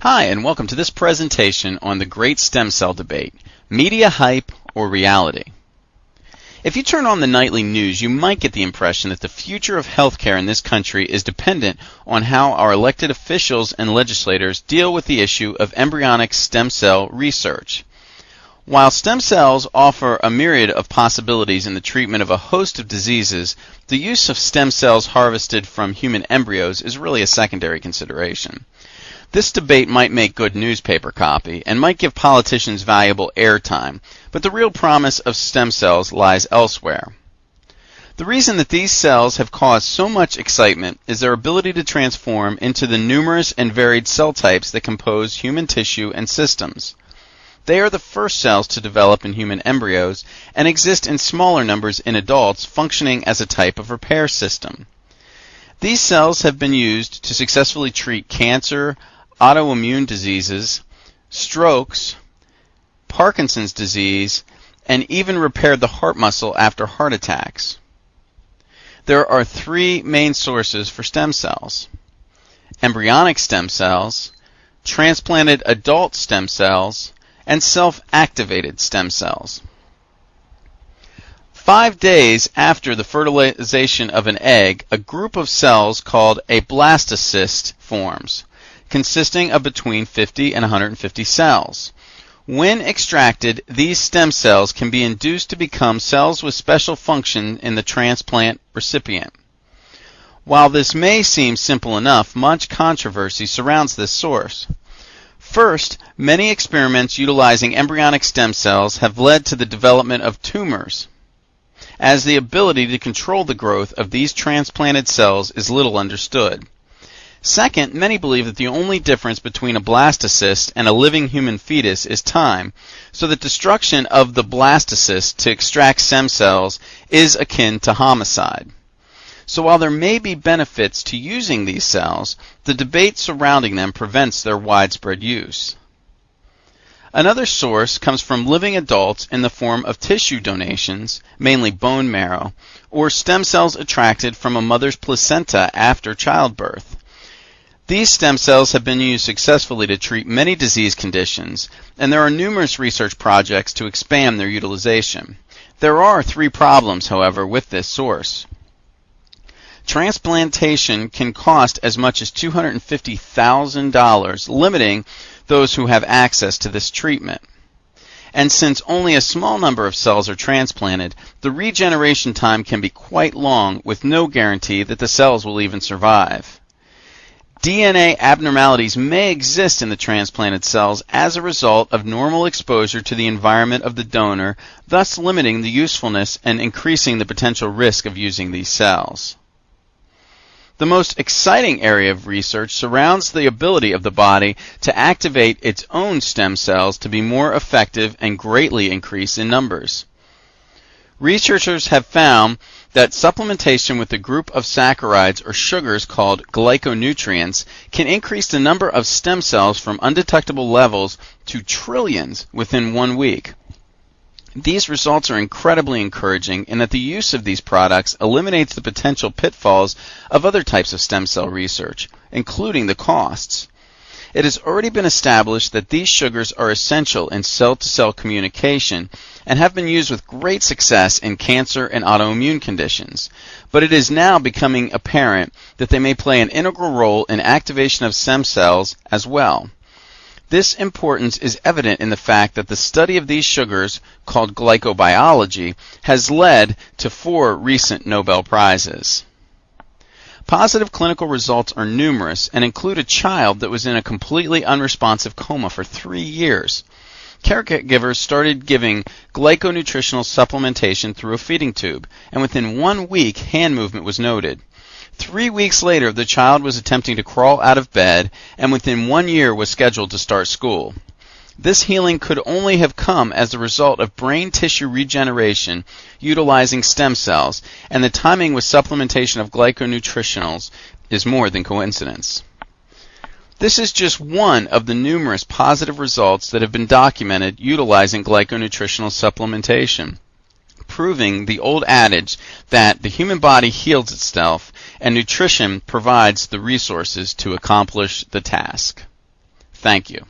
Hi, and welcome to this presentation on the great stem cell debate, media hype or reality. If you turn on the nightly news, you might get the impression that the future of healthcare in this country is dependent on how our elected officials and legislators deal with the issue of embryonic stem cell research. While stem cells offer a myriad of possibilities in the treatment of a host of diseases, the use of stem cells harvested from human embryos is really a secondary consideration. This debate might make good newspaper copy and might give politicians valuable airtime, but the real promise of stem cells lies elsewhere. The reason that these cells have caused so much excitement is their ability to transform into the numerous and varied cell types that compose human tissue and systems. They are the first cells to develop in human embryos and exist in smaller numbers in adults, functioning as a type of repair system. These cells have been used to successfully treat cancer, autoimmune diseases, strokes, Parkinson's disease, and even repaired the heart muscle after heart attacks. There are three main sources for stem cells: embryonic stem cells, transplanted adult stem cells, and self-activated stem cells. 5 days after the fertilization of an egg, a group of cells called a blastocyst forms, consisting of between 50 and 150 cells. When extracted, these stem cells can be induced to become cells with special function in the transplant recipient. While this may seem simple enough, much controversy surrounds this source. First, many experiments utilizing embryonic stem cells have led to the development of tumors, as the ability to control the growth of these transplanted cells is little understood. Second, many believe that the only difference between a blastocyst and a living human fetus is time, so that destruction of the blastocyst to extract stem cells is akin to homicide. So while there may be benefits to using these cells, the debate surrounding them prevents their widespread use. Another source comes from living adults in the form of tissue donations, mainly bone marrow, or stem cells extracted from a mother's placenta after childbirth. These stem cells have been used successfully to treat many disease conditions, and there are numerous research projects to expand their utilization. There are three problems, however, with this source. Transplantation can cost as much as $250,000, limiting those who have access to this treatment. And since only a small number of cells are transplanted, the regeneration time can be quite long, with no guarantee that the cells will even survive. DNA abnormalities may exist in the transplanted cells as a result of normal exposure to the environment of the donor, thus limiting the usefulness and increasing the potential risk of using these cells. The most exciting area of research surrounds the ability of the body to activate its own stem cells to be more effective and greatly increase in numbers. Researchers have found that supplementation with a group of saccharides or sugars called glyconutrients can increase the number of stem cells from undetectable levels to trillions within 1 week. These results are incredibly encouraging in that the use of these products eliminates the potential pitfalls of other types of stem cell research, including the costs. It has already been established that these sugars are essential in cell-to-cell communication and have been used with great success in cancer and autoimmune conditions. But it is now becoming apparent that they may play an integral role in activation of stem cells as well. This importance is evident in the fact that the study of these sugars, called glycobiology, has led to 4 recent Nobel Prizes. Positive clinical results are numerous and include a child that was in a completely unresponsive coma for 3 years. Caregivers started giving glyconutritional supplementation through a feeding tube, and within 1 week, hand movement was noted. 3 weeks later, the child was attempting to crawl out of bed, and within 1 year was scheduled to start school. This healing could only have come as a result of brain tissue regeneration utilizing stem cells, and the timing with supplementation of glyconutritionals is more than coincidence. This is just one of the numerous positive results that have been documented utilizing glyconutritional supplementation, proving the old adage that the human body heals itself and nutrition provides the resources to accomplish the task. Thank Thank you.